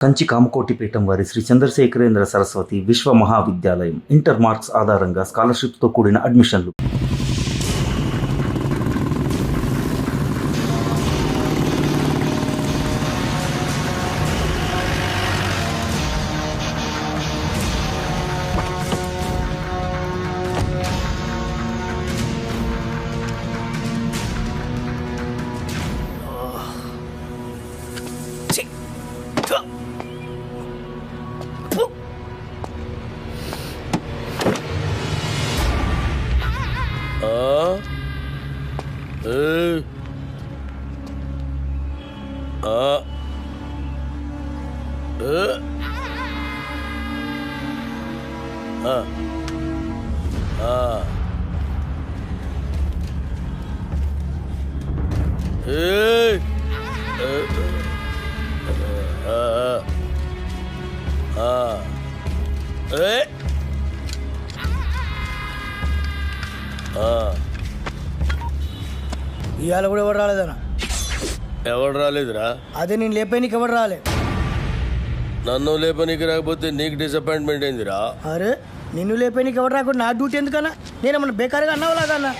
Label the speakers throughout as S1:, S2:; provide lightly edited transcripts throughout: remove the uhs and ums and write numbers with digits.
S1: కంచి కామకోటిపీఠం వారి శ్రీ చంద్రశేఖరేంద్ర సరస్వతి విశ్వ మహావిద్యాలయం inter marks ఆధారంగా స్కాలర్షిప్తో కూడిన అడ్మిషన్లు.
S2: ఇవాళ కూడా ఎవరు రాలేదన్నా?
S3: ఎవడు రాలేదురా?
S2: అదే నేను లేపానికి ఎవరు రాలే.
S3: నన్ను లేపనీకి రాకపోతే నీకు డిసప్పాయింట్మెంట్ అయిందిరా.
S2: అరే నిన్ను లేపానికి ఎవరు రాకుండా నా డ్యూటీ ఎందుకన్నా? నేనేమన్నా బేకారుగా అన్నావు లాగన్నా?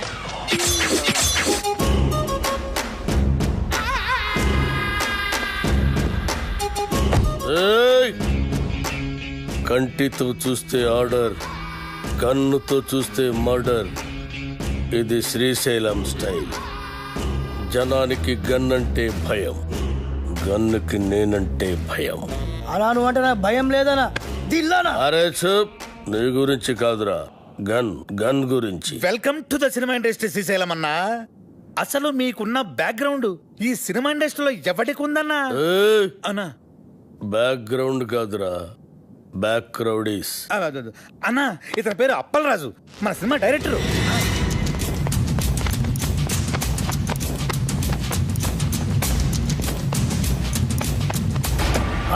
S3: కంటితో చూస్తే ఆర్డర్, కన్నుతో చూస్తే మర్డర్. ఇది శ్రీశైలం స్టైల్. జనానికి గన్ అంటే భయం, గన్నుకి నేనంటే భయం.
S2: అలా నువ్వు అంటే నాకు భయం లేదనా? దిల్లానా?
S3: అరే చూప్, నీ గురించి కాదురా, గన్ గన్ గురించి.
S4: Welcome to the cinema industry Srisailam అన్నా. అసలు మీకున్న బ్యాక్గ్రౌండ్ ఈ సినిమా ఇండస్ట్రీలో ఎవరికి ఉందన్నా? అన్నా
S3: బ్యాక్గ్రౌండ్ కాదురా, బ్యాక్ క్రౌడీస్.
S4: అన్నా ఇతని పేరు అప్పలరాజు, మన సినిమా డైరెక్టరు.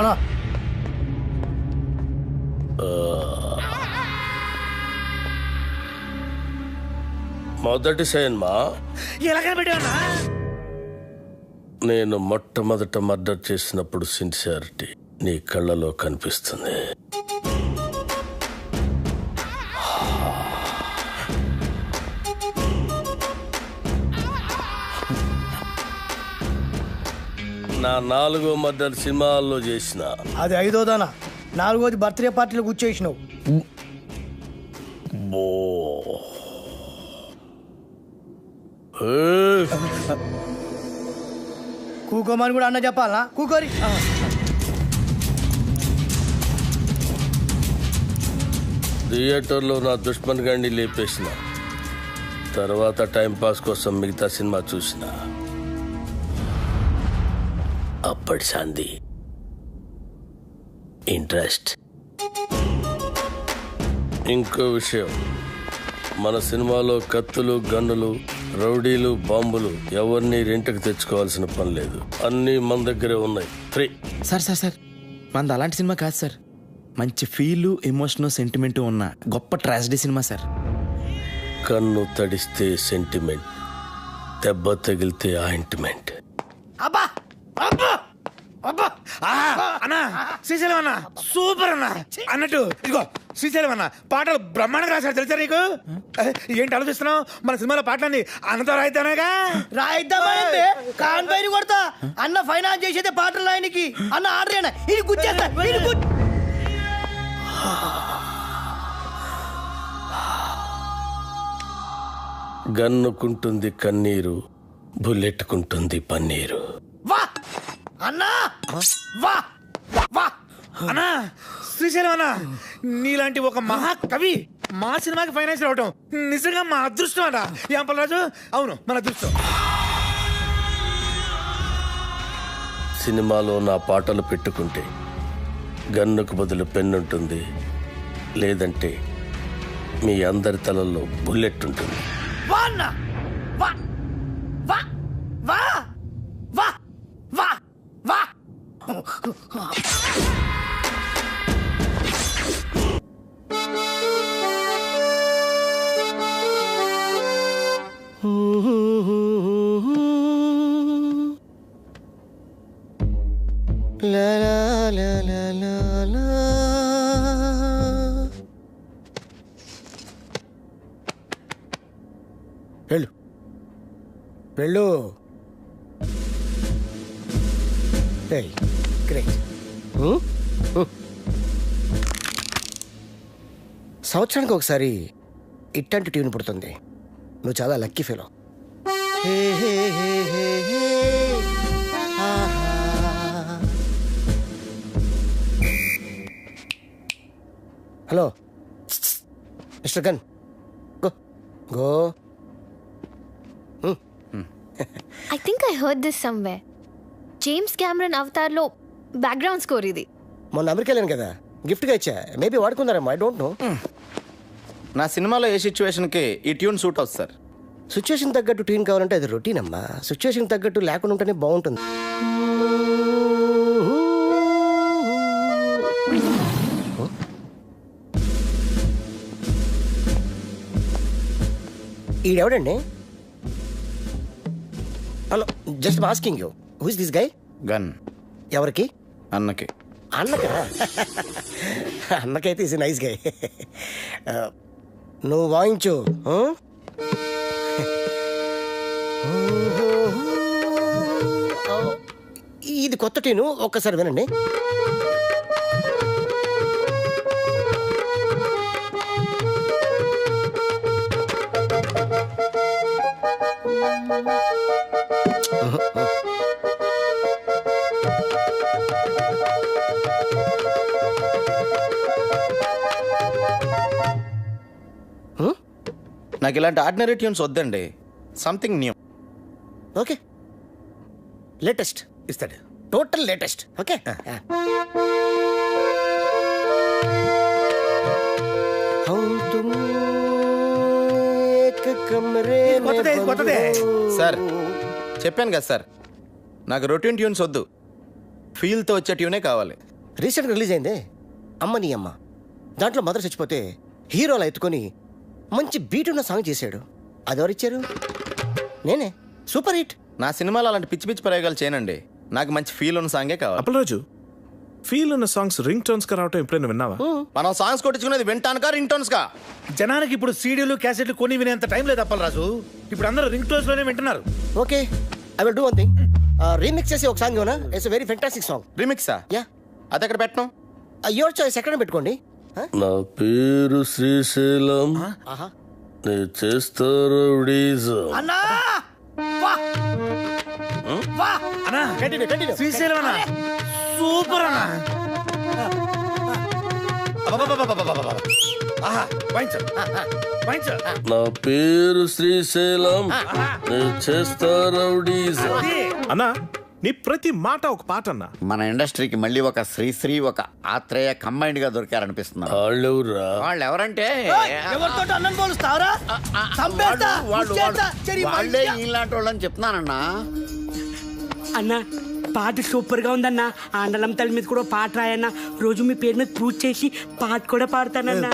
S2: అలా
S3: మొదటి సినిమా
S4: ఎలాగ పెట్టావన్నా?
S3: నేను మొట్టమొదట మర్డర్ చేసినప్పుడు సిన్సియారిటీ నీ కళ్ళలో కనిపిస్తుంది. నా 4వ మర్డర్ సినిమాల్లో చేసిన.
S2: అది 5వదానా? 4వది బర్త్డే పార్టీలో కూర్చేసినావు. కూకోమని కూడా అన్న చెప్పాలనా? కూకోరి.
S3: థియేటర్లో నా దుష్మన్ గాడిని లేపేసిన తర్వాత టైంపాస్ కోసం మిగతా సినిమా చూసిన. అప్పటి శాంతి ఇంట్రెస్ట్. ఇంకో విషయం, మన సినిమాలో కత్తులు, గన్నులు, రౌడీలు, బాంబులు ఎవరిని రెంట్కి తెచ్చుకోవాల్సిన పని లేదు. అన్నీ మన దగ్గరే ఉన్నాయి, ఫ్రీ.
S5: సార్ మనది అలాంటి సినిమా కాదు సార్. మంచి ఫీలు, ఎమోషను, సెంటిమెంటు ఉన్న గొప్ప ట్రాజడీ సినిమా సార్.
S3: కన్ను తడిస్తే సెంటిమెంట్, దెబ్బ తగిలితే ఆయింట్మెంట్.
S2: అబ్బా అబ్బా అబ్బా
S4: అన్నా శ్రీశైలం అన్న సూపర్ అన్న. అన్నట్టు ఇదిగో శ్రీశైలం అన్న పాటలు బ్రహ్మాండంగా రాశారు తెలుసా నీకు? ఏంటి ఆలోచిస్తున్నావు? మన సినిమాలో పాటలన్నీ అన్నతో రాయిద్దానేగా.
S2: రాయిద్దామంటే కాన్ పైన కొడతా. అన్న ఫైనాన్స్ చేసేదే పాటలు రాయనికి. అన్న ఆర్డర్ అయినా ఇది గుచ్చేస్తా.
S3: గన్నుకుంటుంది కన్నీరు, బుల్లెట్టుకుంటుంది పన్నీరు.
S2: వా అన్నా వా వా
S4: అన్నా శ్రీశైలం అన్న నీలాంటి ఒక మహాకవి మా సినిమాకి ఫైనాన్స్ రావటం నిజంగా మా అదృష్టం అన్న. యాంపలరాజు, అవును మన అదృష్టం.
S3: సినిమాలో నా పాటలు పెట్టుకుంటే గన్నుకు బదులు పెన్నుంటుంది, లేదంటే మీ అందరి తలల్లో బుల్లెట్ ఉంటుంది.
S2: వా అన్న వా వా వా వా వా వా.
S5: la la la la
S2: వెళ్ళు వెళ్ళు. గ్రేట్. సంవత్సరానికి ఒకసారి ఇట్లాంటి ట్యూన్ పుడుతుంది. నువ్వు చాలా lucky fellow. Hello mister gun, go go.
S6: I think I heard this somewhere. James Cameron అవతార్లో బ్యాక్గ్రౌండ్ స్కోర్ ఇది.
S2: మొన్న అమెరికా వెళ్ళాను కదా, గిఫ్ట్గా ఇచ్చా. మేబీ వాడుకున్నారేమో, ఐ డోంట్ నో.
S5: నా సినిమాలో ఏ సిచ్యువేషన్కి ఈ ట్యూన్ సూట్ అవుతుంది సార్.
S2: సిచ్యువేషన్ తగ్గట్టు ట్యూన్ కావాలంటే అది రొటీన్ అమ్మా. సిచ్యువేషన్ తగ్గట్టు లేకుండా ఉంటేనే బాగుంటుంది. ఈడెవడండి? Hello, just asking you, who is this guy?
S5: Gun
S2: ఎవరికి?
S5: అన్నకి.
S2: అన్నకా? అన్నకైతే ఇస్ నైస్ గై. నువ్వు వాయించు. ఇది కొత్త ట్యూను, ఒక్కసారి వినండి.
S5: నాకు ఇలాంటి ఆర్డినరీ ట్యూన్స్ వద్దండి, సంథింగ్ న్యూ.
S2: ఓకే, లేటెస్ట్
S4: ఇస్తాడు.
S2: Total latest. ఓకే,
S4: కొత్తదే.
S5: సార్ చెప్పాను కదా సార్, నాకు రొటీన్ ట్యూన్స్ వద్దు, ఫీల్తో వచ్చే ట్యూనే కావాలి.
S2: రీసెంట్గా రిలీజ్ అయిందే అమ్మ నీ అమ్మ. దాంట్లో మదర్ చచ్చిపోతే హీరోలా ఎత్తుకొని మంచి బీట్ ఉన్న సాంగ్ చేశాడు. అది ఎవరిచ్చారు? నేనే. Super hit.
S5: నా సినిమాలో అలాంటి పిచ్చి పిచ్చి ప్రయోగాలు చేయనండి, నాకు మంచి ఫీల్ ఉన్న సాంగే కావాలి.
S7: అప్పలరాజు, ఫీల్ ఉన్న సాంగ్స్ రింగ్ టోన్స్ గా రావటం ఎప్పుడైనా విన్నావా?
S5: మనం సాంగ్స్ కొట్టించుకునేది వింటానుకా రింగ్ టోన్స్ కా?
S4: జనానికి ఇప్పుడు సీడీలు క్యాసెట్లు కొని వినేంత టైం లేదు అప్పలరాజు. ఇప్పుడు అందరూ రింగ్ టోన్స్ లోనే వింటున్నారు.
S2: Okay, I will do one thing. Remix చేసి ఒక సాంగ్ ఇవ్వనా? It's very fantastic song.
S5: రీమిక్సా?
S2: యా,
S5: అది ఎక్కడ పెట్టను?
S2: Your choice. ఎక్కడ పెట్టుకోండి.
S3: నా పేరు శ్రీశైలం,
S2: ఆహా,
S3: నే చేస్తారు
S2: అన్నా వా వా
S4: అన్నా,
S2: కంటిన్యూ కంటిన్యూ.
S4: శ్రీశైలం అన్నా, సూపర్ అన్నా. అబ్బబ్బబ్బబ్బబ్బబ్బబ్బ. ఆహా, వాయించు, వాయించు.
S3: నా పేరు శ్రీశైలం, నే చేస్తారు
S4: అది.
S7: అన్నా, నీ ప్రతి మాట ఒక పాట అన్నా.
S8: మన ఇండస్ట్రీకి మళ్ళీ ఒక శ్రీశ్రీ, ఒక ఆత్రేయ కంబైన్డ్ గా దొరికారనిపిస్తున్నారు.
S3: వాళ్ళెవరా?
S8: వాళ్ళు ఎవరంటే
S2: ఎవరితో అన్నం పోలుస్తావరా? చంపేస్తా, ముచ్చేస్తా, చెరి
S8: వాళ్ళే
S2: మంచిగా.
S8: ఇలాంటి వాళ్ళని చెప్తున్నానన్నా.
S9: అన్న పాట సూపర్ గా ఉందన్న. ఆండలం తల్లి మీద కూడా పాట రాయన్న. రోజు మీ పేరు మీద పూజ చేసి పాట కూడా పాడతానన్న.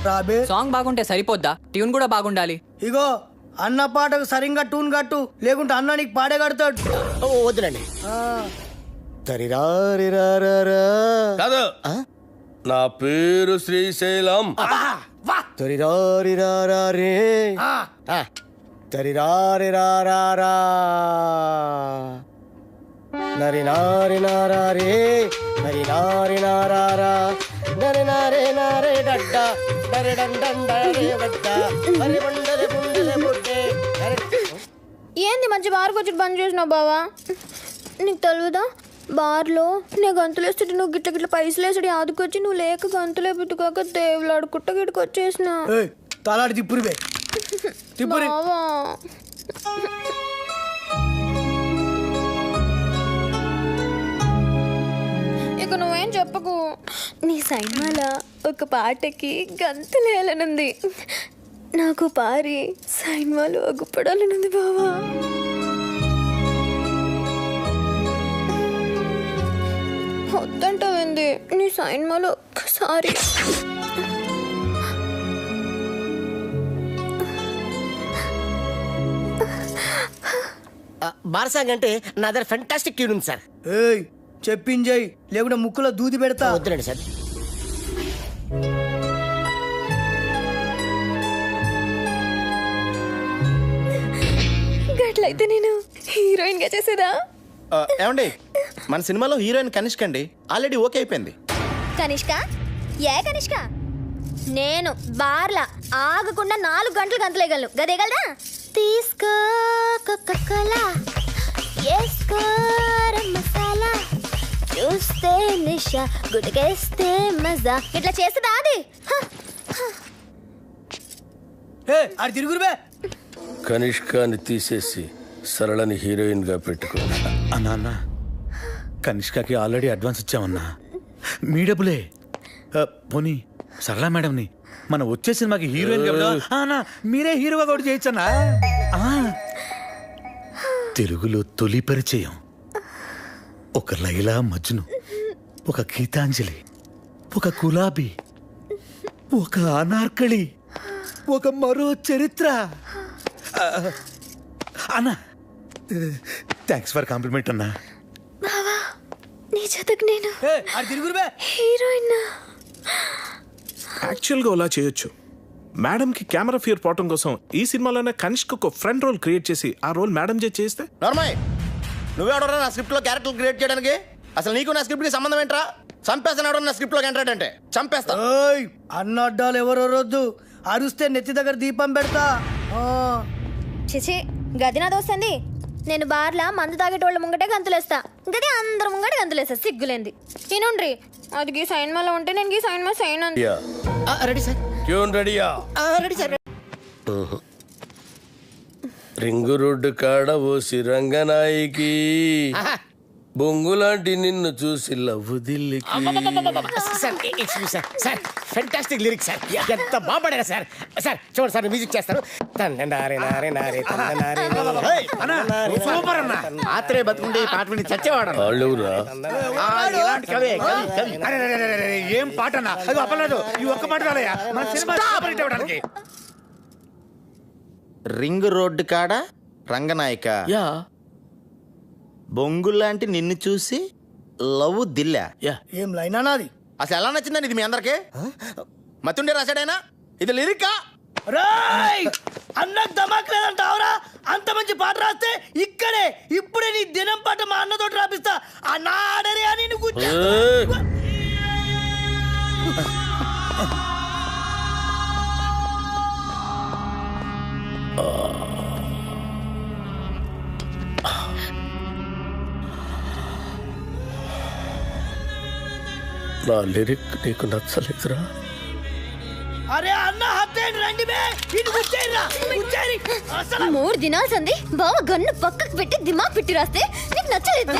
S2: రాబే
S10: సాంగ్ బాగుంటే సరిపోద్దా? ట్యూన్ కూడా బాగుండాలి.
S2: ఇగో అన్న పాటకు సరిగ్గా టూన్ కట్టు, లేకుంటే అన్న నీకు పాడే కడతాడు. వద్దులండి.
S3: కాదు, నా పేరు శ్రీశైలం.
S2: నరి నారి నారే నరి నారి నారా నరి నారే నారే డడ్డ నరి డండే వడ్డ నరి బండలే బుండలే బుడ్డే.
S6: ఏంది మంచి బార్కి వచ్చి బంద్ చేసినావు బావా? నీకు తెలియదా, బార్లో నేను గంతులు వేస్తుంటే నువ్వు గిట్ల గిట్ల పైసలు వేసాడు ఆదుకొచ్చి నువ్వు లేక గంతులే పెట్టుకోక దేవులాడు కుట్ట గిట్టుకు వచ్చేసిన
S2: తలాడి తిప్పురివే తిప్పురి.
S6: బావా. ఇక నువ్వేం చెప్పకు. నీ సైన్మాల ఒక పాటకి గంతులేలనుంది. నాకు పారి సైన్మాలు అగ్గుపడాలనుంది బావా. వద్దంటావింది నీ సైన్మాలో ఒక్కసారి.
S2: బార్సాంగ్ అంటే నా దగ్గర ఫెంటాస్టిక్ ట్యూన్ ఉంది సార్. చెప్పింజయ్, లేకుంటే ముక్కులో దూది పెడతా. వద్దులండి సార్.
S6: అట్లయితే నేను హీరోయిన్ గా చేసేదా?
S5: ఏమండి మన సినిమాలో హీరోయిన్ కనిష్క అండి, ఆల్రెడీ ఓకే అయిపోయింది.
S6: కనిష్క? ఏ కనిష్క? నేను బార్లా ఆగకుండా 4 గంటలు గంతలేయగలను, గదేగలదా? తీసుకో కోకోకోలా, ఏసుకో మసాలా, చూస్తే నిషా, గుడికేస్తే మజా, ఇట్లా చేస్తుందా అది?
S2: అది తిరుగురుబే.
S3: కనిష్కాని తీసేసి సరళని హీరోయిన్ గా పెట్టుకో.
S4: అన్నా కనిష్కకి ఆల్రెడీ అడ్వాన్స్ ఇచ్చామన్నా, మీ డబ్బులే. పోనీ సరళ మేడంని మన వచ్చే సినిమాకి హీరోయిన్ గా మీరే హీరోగా కూడా చేయొచ్చన్నా. తెలుగులో తొలి పరిచయం, ఒక లైలా మజ్ను, ఒక గీతాంజలి, ఒక గులాబీ, ఒక అనార్కళి, ఒక మరో చరిత్ర. అన్నా థ్యాంక్స్ ఫర్ కాంప్లిమెంట్ అన్నా.
S6: బావా నీ జతకు నేను
S2: అది తిరుగురుబే.
S6: హీరోయిన్.
S7: యాక్చువల్గా అలా చేయొచ్చు. మేడంకి కెమెరా ఫియర్ పోవటం కోసం ఈ సినిమాలోనే కనిష్క ఒక ఫ్రెండ్ రోల్ క్రియేట్ చేసి ఆ రోల్ మేడం చేస్తే.
S5: నార్మల్ నువ్వెవడరా నా స్క్రిప్ట్ లో క్యారెక్టర్ క్రియేట్ చేయడానికి? అసలు నీకు నా స్క్రిప్ట్ కి సంబంధం ఏంట్రా? చంపేస్తాను నా స్క్రిప్ట్ లో ఎంటర్టైన్ అంటే చంపేస్తా.
S2: అన్న అడ్డాలు ఎవరో రొద్దు, అరుస్తే నెత్తి దగ్గర దీపం పెడతా.
S6: చిచి గది నా దోస్తుంది. నేను బార్లా మందు తాగేటోళ్ళ ముంగటే గంతులేస్తా, గది అందరు ముంగట గంతులేస్తా, సిగ్గులేంది. ఈనుండ్రి, అది గీ సైన్ మాలో ఉంటే నేను గీ సైన్ మా సైన్ అంది.
S2: Ready sir.
S3: ట్యూన్ రెడీయా?
S2: Ready sir.
S3: రింగు రోడ్డు కాడ ఓసి రంగనాయికి, బొంగులాంటి నిన్ను చూసి లవ్వు దిల్లికి.
S2: సార్ ఫెంటాస్టిక్ లిరిక్స్ సార్, ఎంత బాగా పాడారు సార్. సార్ చూడండి సార్, మ్యూజిక్ చేస్తారు.
S4: సూపర్ అన్నా.
S5: ఆత్రే బతుకుంటే ఈ పాట విని చచ్చేవాడు.
S3: వాళ్ళెవరా?
S5: ఇలాంటి కవి కవి.
S4: ఏం పాట అన్నా, అది అప్పలేదు. ఈ ఒక్క పాట రాలయ్యా మన సినిమా సూపర్ హిట్ అవ్వడానికి.
S5: రింగ్ రోడ్డు కాడ రంగనాయక, బొంగులాంటి నిన్ను చూసి లవ్ దిల్లా.
S2: ఏం లైనా నాది.
S5: అసలు ఎలా నచ్చిందని ఇది మీ అందరికి? మతుండే రాశాడైనా ఇది లిరికా?
S2: అన్నకు దమాక్ లేదంటావురా? అంత మంచి పాట రాస్తే ఇక్కడే ఇప్పుడే నీ దినం పాట మా అన్నతో రాపిస్తా. అన్న ఆడరే అని నువ్వు
S3: నా లిరిక్ నీకు నచ్చలేదురా?
S2: అరే అన్న హత్తేండి రండి బే, ఇటు వచ్చేయరా వచ్చేయరి. అసలు
S6: 3 దినాలు సంది బావ గన్ను పక్కకు పెట్టి దిమాగ్ పెట్టి రాస్తే నీకు నచ్చలేదు.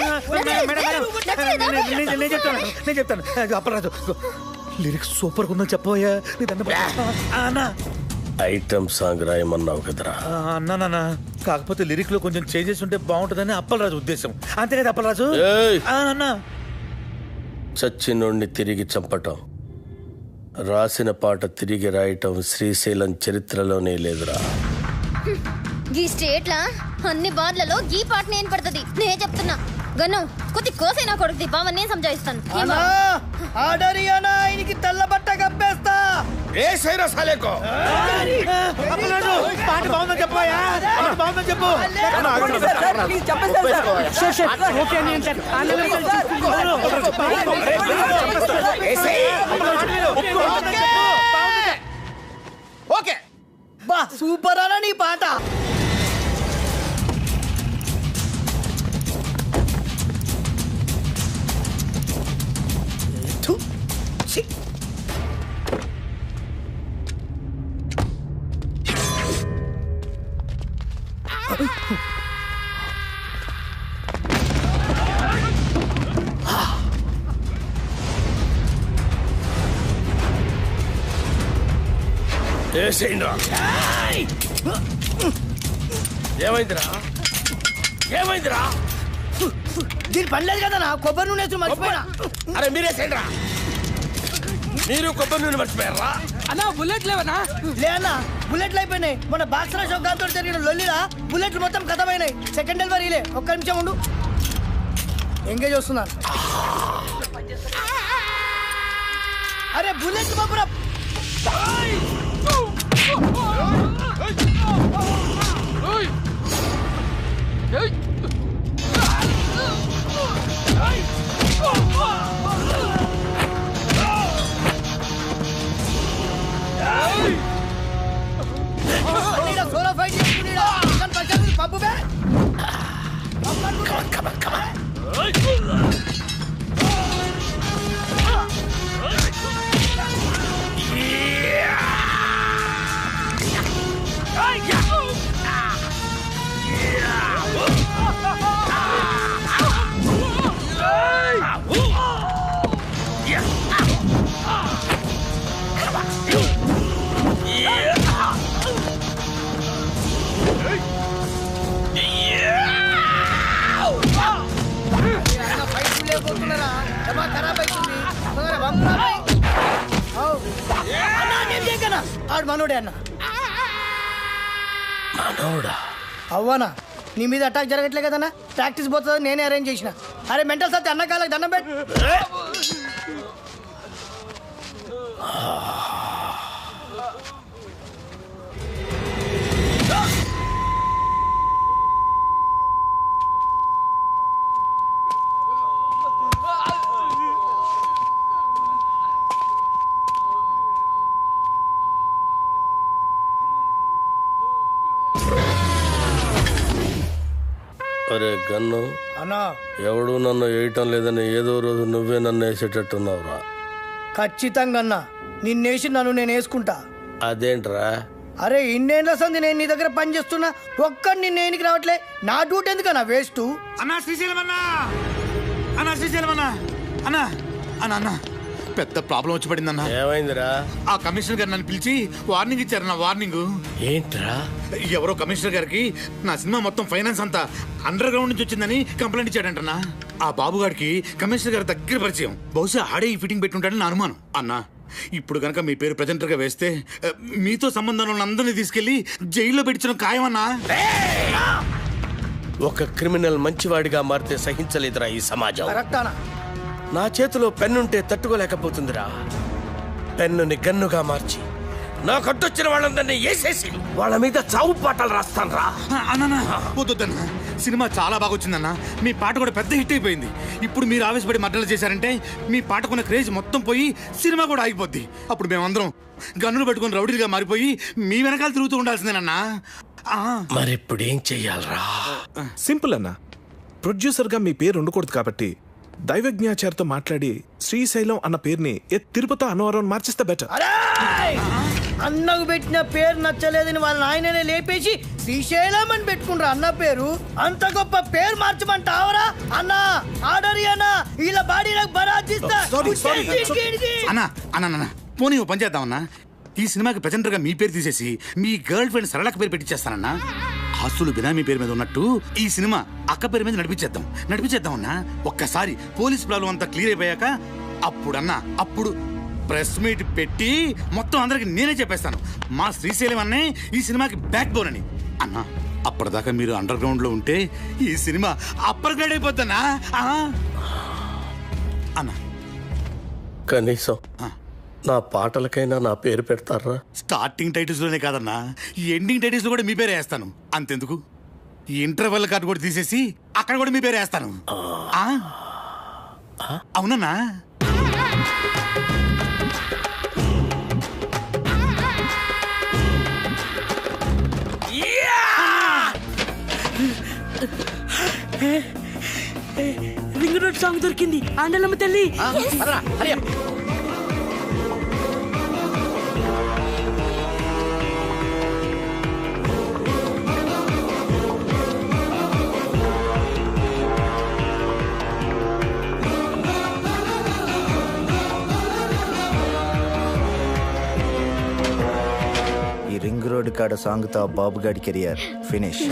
S4: నేను చెప్తాను. అప్పరాజు లిరిక్స్ సూపర్ ఉందని చెప్పబోయా. అన్నా
S3: ఐటమ్ సాంగ్ రాయమన్నావు కదరా?
S4: అన్నా కాకపోతే లిరిక్ లో కొంచెం చేంజెస్ ఉంటే బాగుంటుందని అప్పలరాజు ఉద్దేశం. అంతే కదా అప్పలరాజు? అన్నా
S3: చచ్చినోడిని తిరిగి చంపటం, రాసిన పాట తిరిగి రాయటం శ్రీశైలం చరిత్రలోనే లేదురా.
S6: ఈ స్టేట్లా అన్ని బార్లలో ఈ పాట నేను పడుతుంది. నేను చెప్తున్నా గన్ను కొద్ది కోసైనా కొడుకుది బావ, నేను సంజాయిస్తాను.
S2: ఆడరి అన్న ఆయనకి తెల్ల బట్ట కప్పేస్తా.
S3: ఏ సైరా సాలేకో
S4: పాట బాగుందని చెప్పబోయా. బాగుందని చెప్పు.
S5: ఓకే
S2: బా సూపర్ అన్న నీ పాట.
S3: ఏమైందిరా? ఏమైందిరా?
S2: దీని పనిలేదు కదా నా కొబ్బరి నూనె వేసి మర్చిపోయినా.
S3: అరే మీరేసేంద్రా, మీరు కొబ్బరి నూనె మర్చిపోయారా?
S9: అన్నా బుల్లెట్ లేవనా?
S2: లే అన్న బుల్లెట్లు అయిపోయినాయి. మన బాక్సరా షోకాలతో జరిగిన లొల్లిలా బుల్లెట్లు మొత్తం కథమైనాయి. సెకండ్ డెలివరీలే. ఒక్క నిమిషం ఉండు, ఎంగేజ్ వస్తున్నాను. అరే బుల్లెట్ బాబురా. సోలో ఫైట్ పప్పు ఖరాబ్ అవుతుంది ఆడు మనోడే అన్న.
S3: మనోడా?
S2: అవ్వనా నీ మీద అటాక్ జరగట్లే కదన్నా, ప్రాక్టీస్ పోతుంది నేనే అరేంజ్ చేసిన. అరే మెంటల్ సత్తి అన్న కాళ్ళకి దండం పెట్టు.
S3: అరే గన్ను
S2: అన్నా
S3: ఎవడు నన్ను వేయటం లేదని ఏదో రోజు నువ్వే నన్ను వేసేటట్టున్నావురా.
S2: ఖచ్చితంగా అన్నా నిన్నేసి నన్ను నేను వేసుకుంటా.
S3: అదేంట్రా?
S2: అరే ఇన్నేళ్ళ సంది నేను నీ దగ్గర పని చేస్తున్నా, ఒక్కడు నిన్న ఏనికి రావట్లే. నా డ్యూటీ ఎందుకన్నా వేస్ట్?
S4: అన్నా శ్రీశైలం అన్నా, అన్నా శ్రీశైలం అన్నా, అన్నా అన్నా అన్నా పెద్ద ప్రాబ్లం వచ్చి పడిందన్నా.
S3: ఏమైందిరా?
S4: ఆ కమిషనర్ గారు నన్ను పిలిచి వార్నింగ్ ఇచ్చారు. నా వార్నింగ్
S3: ఏంట్రా?
S4: ఎవరో కమిషనర్ గారికి నా సినిమా మొత్తం ఫైనాన్స్ అంతా అండర్ గ్రౌండ్ నుంచి వచ్చిందని కంప్లైంట్ ఇచ్చాడంటన్నా. ఆ బాబు గారికి కమిషనర్ గారి దగ్గర పరిచయం, బహుశా ఆడే ఈ ఫిట్టింగ్ పెట్టుంటాడని నా అనుమానం. అన్నా ఇప్పుడు కనుక మీ పేరు ప్రెజెంటర్ గా వేస్తే మీతో సంబంధం ఉన్న అందరినీ తీసుకెళ్లి జైల్లో పెట్టించడం ఖాయమన్నా.
S3: ఒక క్రిమినల్ మంచివాడిగా మారితే సహించలేదురా ఈ సమాజం.
S2: కరెక్టానా?
S3: నా చేతిలో పెన్నుంటే తట్టుకోలేకపోతుందిరా. పెన్నుని గన్నుగా మార్చి నా కట్టొచ్చిన వాళ్ళందరినీ వేసేసి వాళ్ళ మీద చావు పాటలు రాస్తాను రా.
S4: అన్నా వద్దన్నా, సినిమా చాలా బాగా వచ్చిందన్నా. మీ పాట కూడా పెద్ద హిట్ అయిపోయింది. ఇప్పుడు మీరు ఆవేశపడి మర్డర్లు చేశారంటే మీ పాటకున్న క్రేజ్ మొత్తం పోయి సినిమా కూడా ఆగిపోద్ది. అప్పుడు మేమందరం గన్నులు పెట్టుకుని రౌడీలుగా మారిపోయి మీ వెనకాల తిరుగుతూ ఉండాల్సిందేనన్నా.
S3: మరి ఇప్పుడు ఏం చెయ్యాలరా?
S7: సింపుల్ అన్న, ప్రొడ్యూసర్ గా మీ పేరు ఉండకూడదు కాబట్టి దైవజ్ఞాచారితో మాట్లాడి శ్రీశైలం అన్న పేరుని తిరుపతి అన్నవరం మార్చిస్తే బెటర్.
S2: అన్నకు పెట్టిన పేరు నచ్చలేదని వాళ్ళ ఆయననే లేపేసి శ్రీశైలం అని పెట్టుకుంటారు అన్న పేరు. అంత గొప్ప పేరు మార్చమంటావరా అన్న? ఆర్డర్ అన్నా, ఇలా బాడీ నాకు బరాజిస్తా.
S4: అన్నా అన్నా పోనీ ఓ పని చేద్దామన్నా, ఈ సినిమాకి ప్రెజెంటర్ గా మీ పేరు తీసేసి మీ గర్ల్ ఫ్రెండ్ సరళక పేరు పెట్టించేస్తానన్నా. ఆస్తులు బినామీ పేరు మీద ఉన్నట్టు ఈ సినిమా అక్క పేరు మీద నడిపించేద్దామన్నా. ఒక్కసారి పోలీస్ ప్రాబ్లం అంతా క్లియర్ అయిపోయాక అప్పుడు ప్రెస్ మీట్ పెట్టి మొత్తం అందరికి నేనే చెప్పేస్తాను మా శ్రీశైలం అన్నే ఈ సినిమాకి బ్యాక్ బోన్ అని. అన్నా అప్పటిదాకా మీరు అండర్ గ్రౌండ్ లో ఉంటే ఈ సినిమా అప్పర్ గ్రేడ్ అయిపోద్దన్నా. అన్నా
S3: కనీసం నా పాటలకైనా నా పేరు పెడతారా?
S4: స్టార్టింగ్ టైటిల్స్ లోనే కాదన్నా, ఎండింగ్ టైటిల్స్ లో కూడా మీ పేరే వేస్తాను. అంతెందుకు, ఈ ఇంటర్వెల్ కార్డు కూడా తీసేసి అక్కడ కూడా మీ పేరే వేస్తాను. అవునన్నా?
S9: రింగ్ రోడ్ సాంగ్ దొరికింది. ఆండలమ్మ తల్లి.
S11: ఈ రింగ్ రోడ్ కాడ సాంగ్తో బాబు గాడి కెరియర్ ఫినిష్.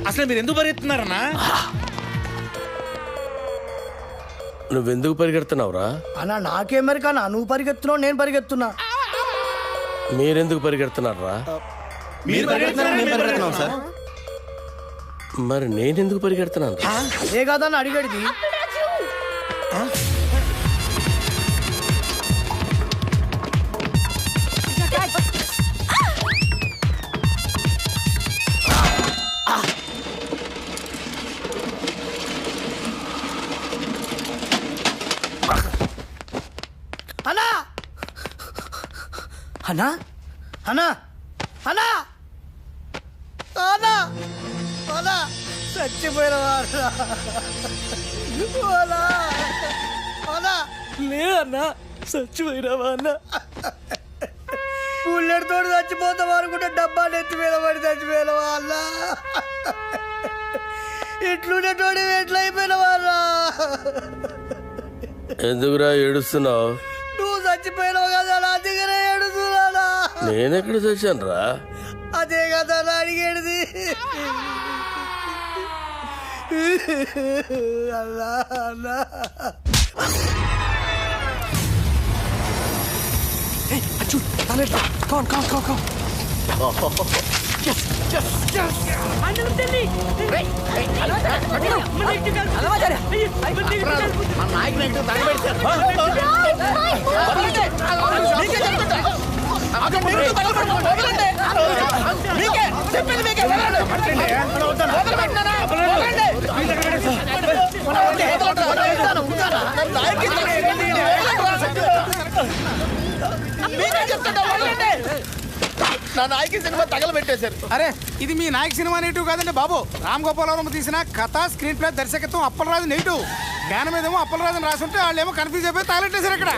S4: అసలు మీరు ఎందుకు పరిగెత్తున్నారన్నా?
S3: నువ్వెందుకు పరిగెడుతున్నావురా?
S2: అన్నా నాకేం మరి కన్నా నువ్వు పరిగెత్తున్నావు నేను పరిగెత్తున్నా.
S3: మీరెందుకు పరిగెడుతున్నారా? మరి నేనెందుకు పరిగెడుతున్నాను?
S2: ఏ కాదని అడిగడిది. అన్నా అన్నా అన్నా అన్నా అన్నా అన్నా చచ్చిపోయిన వారు అన్నా లేదన్నా చచ్చిపోయినావా అన్న? బుల్లెట్ తోడు చచ్చిపోతాం అనుకుంటే డబ్బా నెత్తి మీద పడి చచ్చిపోయినవా అన్న? ఇట్లుండే తోడు ఎట్లా అయిపోయినవా అన్న?
S3: ఎందుకురా ఏడుస్తున్నావు?
S2: నువ్వు చచ్చిపోయినావు కదా నా దగ్గర ఏడుస్తున్నా.
S3: నేనెక్కడ చచ్చాను రా?
S2: అదే కదా నా అడిగేది. అల్లా అల్లా
S5: నా నాయకి సినిమా తగలబెట్టేశారు.
S12: అరే ఇది మీ నాయక్ సినిమా నెగిటివ్ కాదండి బాబు. రామ్ గోపాలవరం తీసిన కథ స్క్రీన్ ప్లే దర్శకత్వం అప్పలరాజు నెగిటివ్. జ్ఞానం ఏదేమో అప్పలరాజు రాసి ఉంటే వాళ్ళేమో కన్ఫ్యూజ్ అయిపోయి తగలెట్టేశారు అక్కడ.